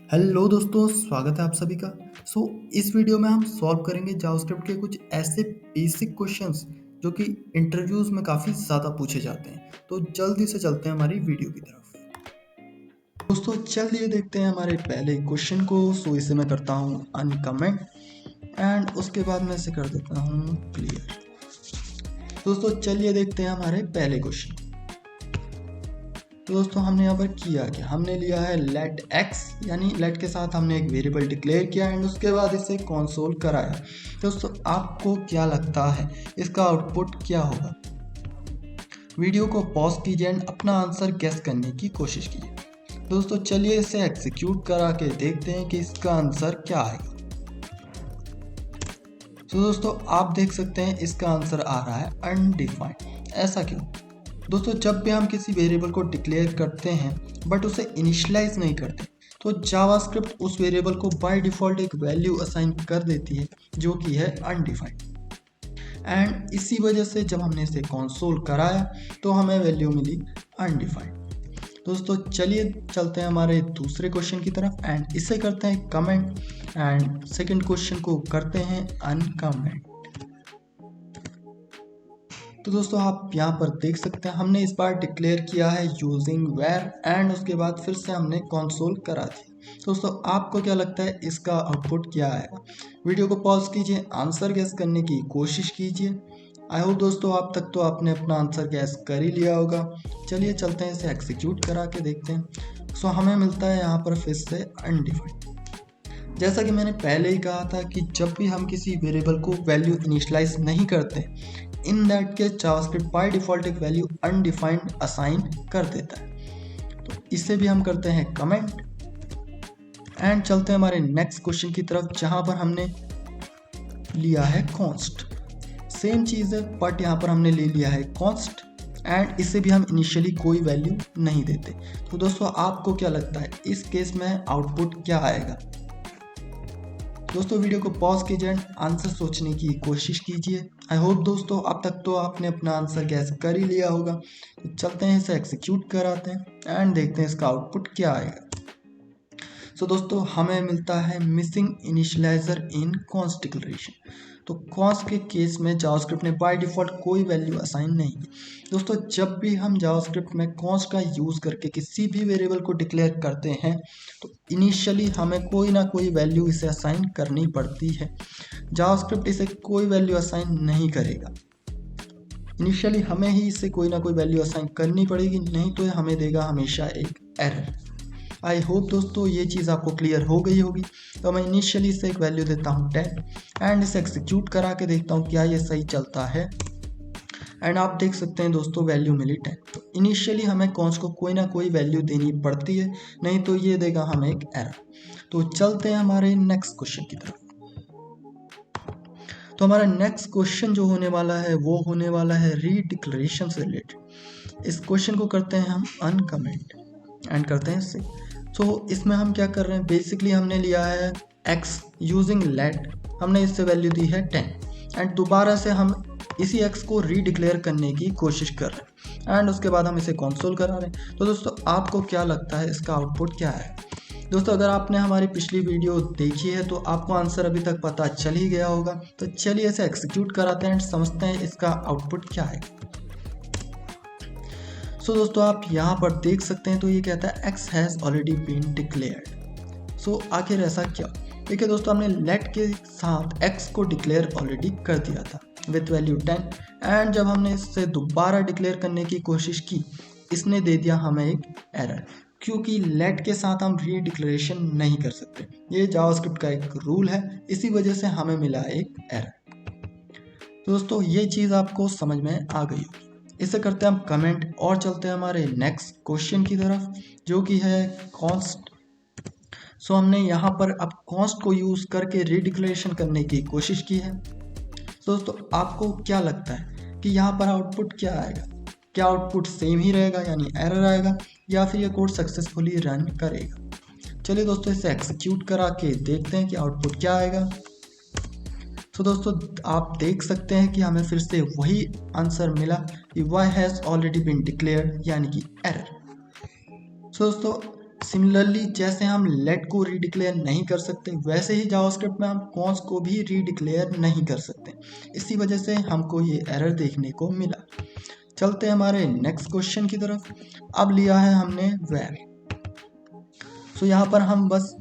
Hello दोस्तों, स्वागत है आप सभी का। इस वीडियो में हम सॉल्व करेंगे जावास्क्रिप्ट के कुछ ऐसे बेसिक क्वेश्चंस जो कि इंटरव्यूज में काफ़ी ज़्यादा पूछे जाते हैं। तो जल्दी से चलते हैं हमारी वीडियो की तरफ। दोस्तों चलिए देखते हैं हमारे पहले क्वेश्चन को। इसे मैं करता हूँ अनकमेंट एंड उसके बाद मैं इसे कर देता हूँ क्लियर। दोस्तों चलिए देखते हैं हमारे पहले क्वेश्चन। तो दोस्तों हमने यहाँ पर किया क्या, हमने लिया है लेट एक्स, यानी लेट के साथ हमने एक वेरिएबल डिक्लेयर किया एंड उसके बाद इसे कंसोल कराया। दोस्तों आपको क्या लगता है इसका आउटपुट क्या होगा? वीडियो को पॉज कीजिए एंड अपना आंसर गेस करने की कोशिश कीजिए। दोस्तों चलिए इसे एग्जीक्यूट करा के देखते हैं कि इसका आंसर क्या आएगा। तो दोस्तों आप देख सकते हैं इसका आंसर आ रहा है अनडिफाइंड। ऐसा क्यों? दोस्तों जब भी हम किसी वेरिएबल को डिक्लेयर करते हैं बट उसे इनिशियलाइज नहीं करते तो जावास्क्रिप्ट उस वेरिएबल को बाय डिफ़ॉल्ट एक वैल्यू असाइन कर देती है जो कि है अनडिफाइंड। एंड इसी वजह से जब हमने इसे कंसोल कराया तो हमें वैल्यू मिली अनडिफाइंड। दोस्तों चलिए चलते हैं हमारे दूसरे क्वेश्चन की तरफ एंड इसे करते हैं कमेंट एंड सेकंड क्वेश्चन को करते हैं अनकमेंट। तो दोस्तों आप यहाँ पर देख सकते हैं हमने इस बार डिक्लेयर किया है यूजिंग वेयर एंड उसके बाद फिर से हमने कंसोल करा दिया। दोस्तों आपको क्या लगता है इसका आउटपुट क्या आएगा? वीडियो को पॉज कीजिए, आंसर गैस करने की कोशिश कीजिए। आई होप दोस्तों आप तक तो आपने अपना आंसर गैस कर ही लिया होगा। चलिए चलते हैं इसे एग्जीक्यूट करा के देखते हैं। हमें मिलता है यहाँ पर फिर से अनडिफाइंड। जैसा कि मैंने पहले ही कहा था कि जब भी हम किसी वेरिएबल को वैल्यू इनिशियलाइज नहीं करते, in that case JavaScript by default एक वैल्यू अनडिफाइंड असाइन कर देता है। तो इसे भी हम करते हैं कमेंट एंड चलते हैं हमारे नेक्स्ट क्वेश्चन की तरफ जहां पर हमने लिया है कॉन्स्ट। सेम चीज़ है बट यहाँ पर हमने ले लिया है कॉन्स्ट एंड इसे भी हम इनिशियली कोई वैल्यू नहीं देते। तो दोस्तों आपको क्या लगता है इस केस में आउटपुट क्या आएगा? दोस्तों वीडियो को पॉज कीजिए एंड आंसर सोचने की कोशिश कीजिए। आई होप दोस्तों अब तक तो आपने अपना आंसर गैस कर ही लिया होगा। तो चलते हैं इसे एग्जीक्यूट कराते हैं एंड देखते हैं इसका आउटपुट क्या आएगा। दोस्तों हमें मिलता है मिसिंग इनिशियलाइजर इन कॉन्स्ट डिक्लेरेशन। तो कॉन्स्ट के केस में जावास्क्रिप्ट ने बाय डिफ़ॉल्ट कोई वैल्यू असाइन नहीं की। दोस्तों जब भी हम जावास्क्रिप्ट में कॉन्स्ट का यूज़ करके किसी भी वेरिएबल को डिक्लेयर करते हैं तो इनिशियली हमें कोई ना कोई वैल्यू इसे असाइन करनी पड़ती है। जावास्क्रिप्ट इसे कोई वैल्यू असाइन नहीं करेगा। इनिशियली हमें ही इसे कोई ना कोई वैल्यू असाइन करनी पड़ेगी, नहीं तो हमें देगा हमेशा एक एरर। आई होप दोस्तों ये चीज़ आपको क्लियर हो गई होगी। तो मैं इनिशियली इसे एक वैल्यू देता हूँ 10 एंड इसे एग्जीक्यूट करा के देखता हूँ क्या ये सही चलता है। एंड आप देख सकते हैं दोस्तों वैल्यू मिली 10। तो इनिशियली हमें कॉन्स्ट को कोई ना कोई वैल्यू देनी पड़ती है, नहीं तो ये देगा हमें एक एरर। तो चलते हैं हमारे नेक्स्ट क्वेश्चन की तरफ। तो हमारा नेक्स्ट क्वेश्चन जो होने वाला है वो होने वाला है रीडिक्लेरेशन से रिलेटेड। इस क्वेश्चन को करते हैं हम अनकमेंट एंड करते हैं इसे। इसमें हम क्या कर रहे हैं, बेसिकली हमने लिया है x यूजिंग लेट, हमने इससे वैल्यू दी है 10 एंड दोबारा से हम इसी x को रीडिक्लेयर करने की कोशिश कर रहे हैं एंड उसके बाद हम इसे कंसोल करा रहे हैं। तो दोस्तों आपको क्या लगता है इसका आउटपुट क्या है? दोस्तों अगर आपने हमारी पिछली वीडियो देखी है तो आपको आंसर अभी तक पता चल ही गया होगा। तो चलिए इसे एग्जीक्यूट कराते हैं एंड समझते हैं इसका आउटपुट क्या है। दोस्तों आप यहाँ पर देख सकते हैं तो ये कहता है x has already been declared. आखिर ऐसा क्या? देखिए दोस्तों हमने लेट के साथ x को डिक्लेयर ऑलरेडी कर दिया था विथ वैल्यू 10 एंड जब हमने इससे दोबारा डिक्लेयर करने की कोशिश की इसने दे दिया हमें एक एरर, क्योंकि लेट के साथ हम रीडिक्लेरेशन नहीं कर सकते। ये जावास्क्रिप्ट का एक रूल है, इसी वजह से हमें मिला एक एरर। दोस्तों ये चीज़ आपको समझ में आ गई होगी। इसे करते हैं हम कमेंट और चलते हैं हमारे नेक्स्ट क्वेश्चन की तरफ जो कि है कॉन्स्ट। हमने यहाँ पर अब कॉन्स्ट को यूज़ करके रीडिक्लेरेशन करने की कोशिश की है। दोस्तों आपको क्या लगता है कि यहाँ पर आउटपुट क्या आएगा? क्या आउटपुट सेम ही रहेगा यानी एरर आएगा, या फिर ये कोड सक्सेसफुली रन करेगा? चलिए दोस्तों इसे एग्जीक्यूट करा के देखते हैं कि आउटपुट क्या आएगा। दोस्तों आप देख सकते हैं कि हमें फिर से वही आंसर मिला कि y has already been declared यानी कि एरर। दोस्तों सिमिलरली जैसे हम लेट को रीडिक्लेयर नहीं कर सकते, वैसे ही जावास्क्रिप्ट में हम कॉन्स को भी रीडिक्लेयर नहीं कर सकते। इसी वजह से हमको ये एरर देखने को मिला। चलते हैं हमारे नेक्स्ट क्वेश्चन की तरफ। अब लिया है हमने वेर। सो यहाँ पर हम बस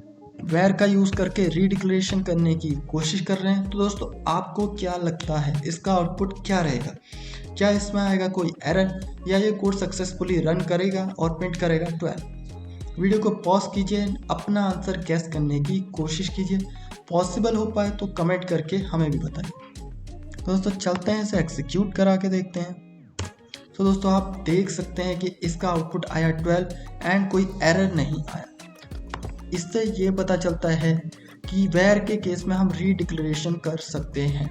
वेर का यूज़ करके रीडिक्लेरेशन करने की कोशिश कर रहे हैं। तो दोस्तों आपको क्या लगता है इसका आउटपुट क्या रहेगा? क्या इसमें आएगा कोई एरर, या ये कोड सक्सेसफुली रन करेगा और प्रिंट करेगा 12? वीडियो को पॉज कीजिए, अपना आंसर गैस करने की कोशिश कीजिए। पॉसिबल हो पाए तो कमेंट करके हमें भी बताइए। दोस्तों चलते हैं इसे एग्जीक्यूट करा के देखते हैं। तो दोस्तों आप देख सकते हैं कि इसका आउटपुट आया 12 एंड कोई एरर नहीं आया। इससे ये पता चलता है कि वेर के केस में हम रीडिक्लेरेशन कर सकते हैं।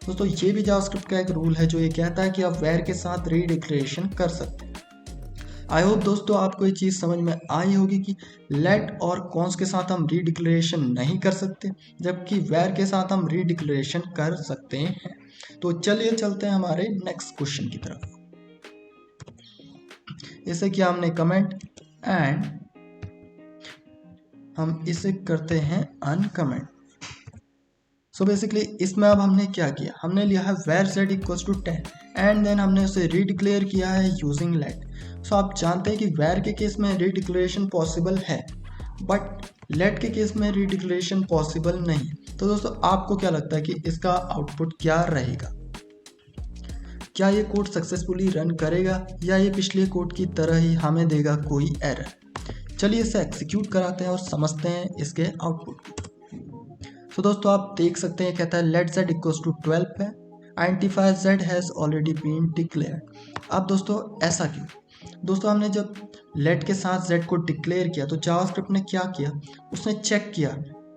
दोस्तों ये भी जावास्क्रिप्ट का एक रूल है जो ये कहता है कि आप वेर के साथ रीडिक्लेरेशन कर सकते हैं। आई होप दोस्तों आपको ये चीज़ समझ में आई होगी कि लेट और कॉन्स के साथ हम रीडिक्लेरेशन नहीं कर सकते, जबकि वेर के साथ हम रीडिक्लेरेशन कर सकते हैं। तो चलिए चलते हैं हमारे नेक्स्ट क्वेश्चन की तरफ। इसे किया हमने कमेंट एंड हम इसे करते हैं अनकमेंट। सो बेसिकली इसमें अब हमने क्या किया, हमने लिया है var z equals to 10 and then हमने उसे रीडिक्लेयर किया है यूजिंग लेट। सो आप जानते हैं कि वेर के केस में रीडिक्लेरेशन पॉसिबल है, बट लेट के केस में रीडिक्लेरेशन पॉसिबल नहीं। तो दोस्तों आपको क्या लगता है कि इसका आउटपुट क्या रहेगा? क्या ये कोड सक्सेसफुली रन करेगा, या ये पिछले कोड की तरह ही हमें देगा कोई एरर? चलिए इसे एग्जीक्यूट कराते हैं और समझते हैं इसके आउटपुट को। तो दोस्तों आप देख सकते हैं कहता है लेट z इक्वल्स टू 12 है, identifier z has already been declared. अब दोस्तों ऐसा क्यों? दोस्तों हमने जब लेट के साथ z को डिक्लेयर किया तो जावास्क्रिप्ट ने क्या किया, उसने चेक किया।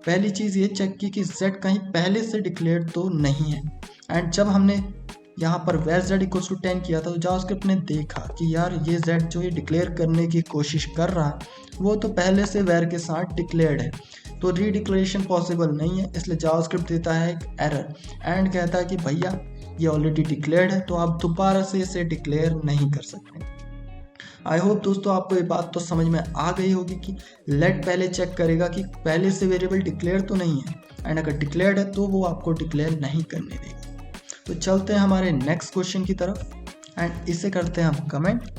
पहली चीज़ ये चेक की कि z कहीं पहले से डिक्लेयर तो नहीं है। एंड जब हमने यहाँ पर वेर z इक्वल्स टू 10 किया था तो जावास्क्रिप्ट ने देखा कि यार ये z जो ये डिक्लेयर करने की कोशिश कर रहा है वो तो पहले से वेर के साथ डिक्लेयर्ड है, तो रीडिक्लेरेशन पॉसिबल नहीं है। इसलिए जावास्क्रिप्ट देता है एक एरर एंड कहता है कि भैया ये ऑलरेडी डिक्लेयर्ड है, तो आप दोबारा से इसे डिक्लेयर नहीं कर सकते। आई होप दोस्तों आपको ये बात तो समझ में आ गई होगी कि लेट पहले चेक करेगा कि पहले से वेरिएबल डिक्लेयर तो नहीं है, एंड अगर डिक्लेयर्ड है तो वो आपको डिक्लेयर नहीं करने देगा। तो चलते हैं हमारे नेक्स्ट क्वेश्चन की तरफ एंड इसे करते हैं हम कमेंट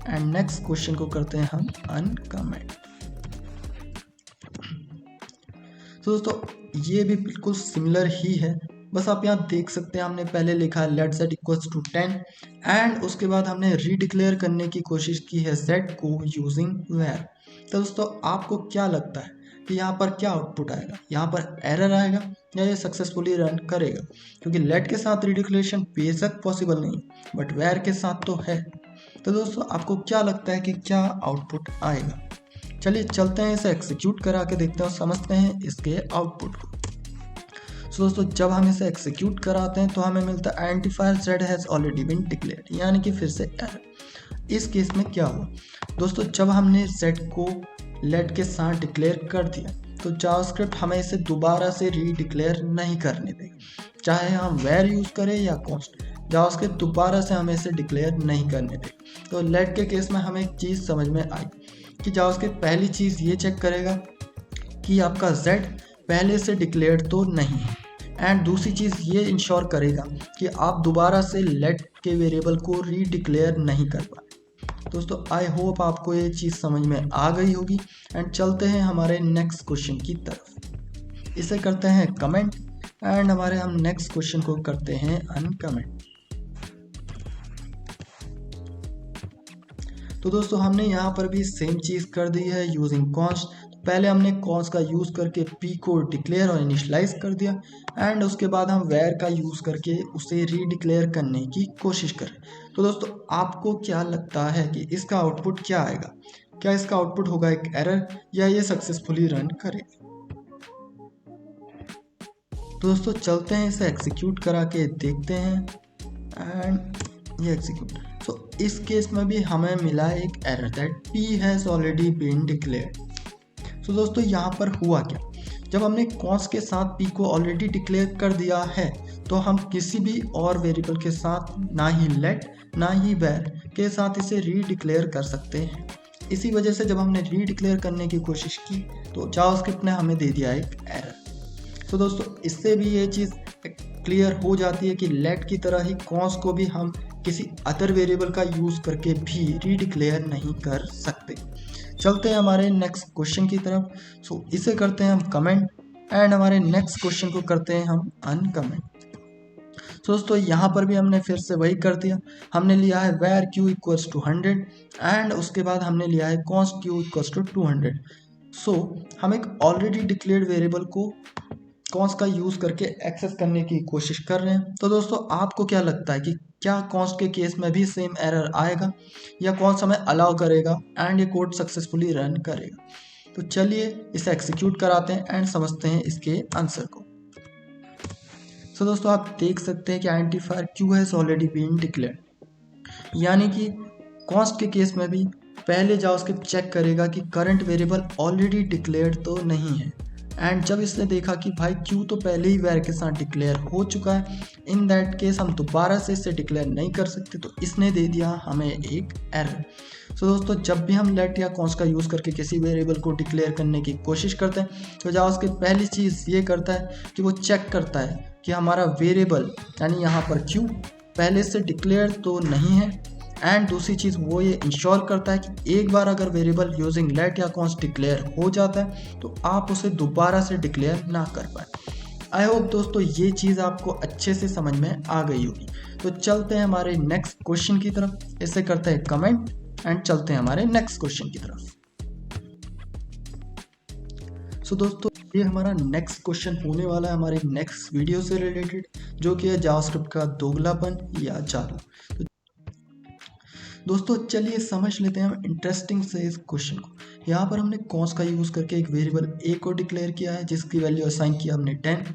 एंड नेक्स्ट क्वेश्चन को करते हैं हम अनकमेंट। तो दोस्तों ये भी बिल्कुल सिमिलर ही है, बस आप यहाँ देख सकते हैं हमने पहले लिखा है let z equals to 10 and उसके बाद हमने रीडिक्लेयर करने की कोशिश की है z को यूजिंग वेर। तो दोस्तों आपको क्या लगता है कि यहाँ पर क्या आउटपुट आएगा? यहाँ पर एरर आएगा या ये सक्सेसफुली रन करेगा? क्योंकि लेट के साथ रीडिक्लेरेशन बेशक पॉसिबल नहीं, बट वेर के साथ तो है। तो दोस्तों आपको क्या लगता है कि क्या आउटपुट आएगा? चलिए चलते हैं इसे एग्जीक्यूट करा के देखते हैं और समझते हैं इसके आउटपुट को। सो दोस्तों जब हम इसे एग्जीक्यूट कराते हैं तो हमें मिलता है identifier z has already been declared, यानी कि फिर से एरर। इस केस में क्या हुआ दोस्तों, जब हमने z को लेट के साथ डिक्लेयर कर दिया तो जावास्क्रिप्ट हमें इसे दोबारा से रीडिक्लेयर नहीं करने देगा, चाहे हम वेर यूज़ करें या कॉन्स्ट। जावास्क्रिप्ट दोबारा से हमें इसे डिक्लेयर नहीं करने देगा। तो लेट के केस में हमें एक चीज़ समझ में आई कि जावास्क्रिप्ट पहली चीज़ ये चेक करेगा कि आपका z पहले से डिक्लेयर्ड तो नहीं है, एंड दूसरी चीज़ ये इंश्योर करेगा कि आप दोबारा से लेट के वेरिएबल को रीडिक्लेयर नहीं कर पाए। दोस्तों आई होप आपको ये चीज़ समझ में आ गई होगी एंड चलते हैं हमारे नेक्स्ट क्वेश्चन की तरफ। इसे करते हैं कमेंट एंड हमारे हम नेक्स्ट क्वेश्चन को करते हैं अनकमेंट। तो दोस्तों हमने यहाँ पर भी सेम चीज़ कर दी है यूजिंग कॉन्स्ट। पहले हमने कॉन्स्ट का यूज़ करके p को डिक्लेयर और इनिशियलाइज कर दिया एंड उसके बाद हम वेर का यूज़ करके उसे रीडिक्लेयर करने की कोशिश करें। तो दोस्तों आपको क्या लगता है कि इसका आउटपुट क्या आएगा? क्या इसका आउटपुट होगा एक एरर या ये सक्सेसफुली रन करेगा? तो दोस्तों चलते हैं इसे एग्जीक्यूट करा के देखते हैं एंड ये एग्जीक्यूट। तो इस केस में भी हमें मिला एक error that p has already been declared. तो दोस्तों यहाँ पर हुआ क्या, जब हमने कॉन्स्ट के साथ p को ऑलरेडी डिक्लेयर कर दिया है तो हम किसी भी और वेरिएबल के साथ ना ही लेट ना ही वेर के साथ इसे रीडिक्लेयर कर सकते हैं। इसी वजह से जब हमने रीडिक्लेयर करने की कोशिश की तो जावास्क्रिप्ट ने हमें दे दिया एक एरर। तो दोस्तों इससे भी ये चीज़ क्लियर हो जाती है कि लेट की तरह ही कॉन्स्ट को भी हम किसी अदर वेरिएबल का यूज़ करके भी रीडिक्लेयर नहीं कर सकते। चलते हैं हमारे नेक्स्ट क्वेश्चन की तरफ। सो इसे करते हैं हम कमेंट एंड हमारे नेक्स्ट क्वेश्चन को करते हैं हम अनकमेंट। तो दोस्तों यहाँ पर भी हमने फिर से वही कर दिया। हमने लिया है where q equals to 100 and उसके बाद हमने लिया है const q equals to 200। So हम एक ऑलरेडी डिक्लेयर्ड वेरिएबल को कॉन्स्ट का यूज़ करके एक्सेस करने की कोशिश कर रहे हैं। तो दोस्तों आपको क्या लगता है कि क्या कॉन्स्ट के केस में भी सेम एरर आएगा या कॉन्स्ट हमें अलाउ करेगा एंड ये कोड सक्सेसफुली रन करेगा? तो चलिए इसे एग्जीक्यूट कराते हैं एंड समझते हैं इसके आंसर को। तो दोस्तों आप देख सकते हैं कि identifier q has already been declared, यानी कि कॉन्स्ट के केस में भी पहले जावास्क्रिप्ट चेक करेगा कि करंट वेरिएबल ऑलरेडी डिक्लेयर्ड तो नहीं है। एंड जब इसने देखा कि भाई q तो पहले ही वैर के साथ डिक्लेयर हो चुका है, इन दैट केस हम दोबारा से इसे डिक्लेयर नहीं कर सकते, तो इसने दे दिया हमें एक एरर। तो दोस्तों जब भी हम लेट या कॉन्स्ट का यूज़ करके किसी वेरिएबल को डिक्लेयर करने की कोशिश करते हैं तो जावास्क्रिप्ट पहली चीज़ ये करता है कि वो चेक करता है कि हमारा वेरिएबल यानी यहाँ पर q पहले से डिक्लेयर तो नहीं है, एंड दूसरी चीज़ वो ये इंश्योर करता है कि एक बार अगर वेरिएबल यूजिंग लेट या कॉन्स्ट डिक्लेयर हो जाता है तो आप उसे दोबारा से डिक्लेयर ना कर पाए। आई होप दोस्तों ये चीज़ आपको अच्छे से समझ में आ गई होगी। तो चलते हैं हमारे नेक्स्ट क्वेश्चन की तरफ। इसे करते हैं कमेंट एंड चलते हैं हमारे नेक्स्ट क्वेश्चन की तरफ। सो दोस्तों ये हमारा नेक्स्ट क्वेश्चन होने वाला है हमारे नेक्स्ट वीडियो से रिलेटेड, जो कि है जावास्क्रिप्ट का दोगलापन या जादू। तो दोस्तों चलिए समझ लेते हैं हम इंटरेस्टिंग से इस क्वेश्चन को। यहाँ पर हमने कॉन्स्ट का यूज़ करके एक वेरिएबल a को डिक्लेयर किया है जिसकी वैल्यू असाइन किया हमने 10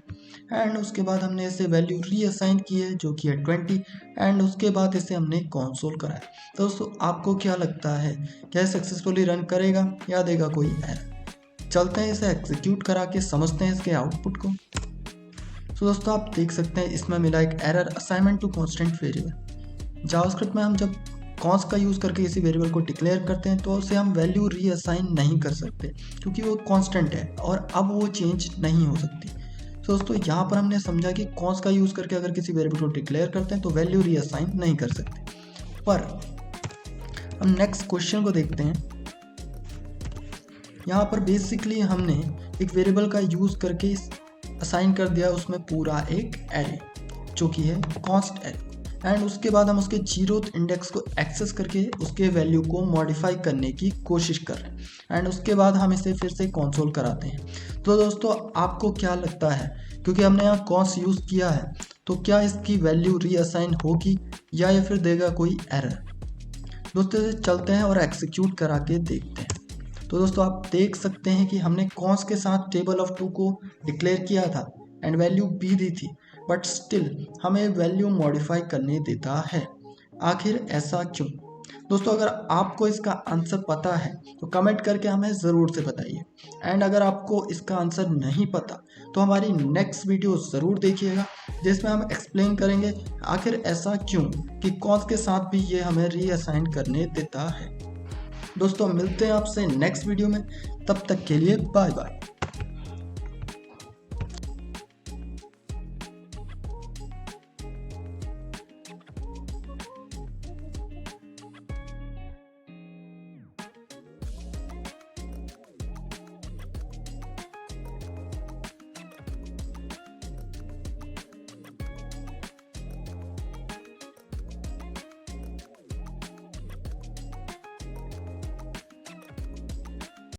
एंड उसके बाद हमने इसे वैल्यू रीअसाइन की है जो कि है 20 एंड उसके बाद इसे हमने कंसोल कराया। तो दोस्तों आपको क्या लगता है, क्या सक्सेसफुली रन करेगा या देगा कोई एरर? चलते हैं इसे एग्जीक्यूट करा के समझते हैं इसके आउटपुट को। तो दोस्तों आप देख सकते हैं इसमें मिला एक error assignment to constant variable. JavaScript में हम जब कॉन्स्ट का यूज़ करके किसी वेरिएबल को डिक्लेयर करते हैं तो उसे हम वैल्यू रीअसाइन नहीं कर सकते क्योंकि वो कांस्टेंट है और अब वो चेंज नहीं हो सकती। तो दोस्तों यहाँ पर हमने समझा कि कॉन्स्ट का यूज़ करके अगर किसी वेरिएबल को डिक्लेयर करते हैं तो वैल्यू रीअसाइन नहीं कर सकते। पर हम नेक्स्ट क्वेश्चन को देखते हैं। यहाँ पर बेसिकली हमने एक वेरिएबल का यूज़ करके असाइन कर दिया उसमें पूरा एक एरे जो कि है कॉन्स्ट एरे, एंड उसके बाद हम उसके 0th इंडेक्स को एक्सेस करके उसके वैल्यू को मॉडिफाई करने की कोशिश कर रहे हैं एंड उसके बाद हम इसे फिर से कंसोल कराते हैं। तो दोस्तों आपको क्या लगता है, क्योंकि हमने यहाँ कॉन्स्ट यूज़ किया है तो क्या इसकी वैल्यू रीअसाइन होगी या ये फिर देगा कोई एरर? दोस्तों चलते हैं और एग्जीक्यूट करा के देखते हैं। तो दोस्तों आप देख सकते हैं कि हमने कॉन्स्ट के साथ टेबल ऑफ 2 को डिक्लेयर किया था एंड वैल्यू b दी थी, बट स्टिल हमें वैल्यू मॉडिफाई करने देता है। आखिर ऐसा क्यों? दोस्तों अगर आपको इसका आंसर पता है तो कमेंट करके हमें ज़रूर से बताइए, एंड अगर आपको इसका आंसर नहीं पता तो हमारी नेक्स्ट वीडियो ज़रूर देखिएगा जिसमें हम एक्सप्लेन करेंगे आखिर ऐसा क्यों कि कॉन्स्ट के साथ भी ये हमें रीअसाइन करने देता है। दोस्तों मिलते हैं आपसे नेक्स्ट वीडियो में, तब तक के लिए बाय बाय।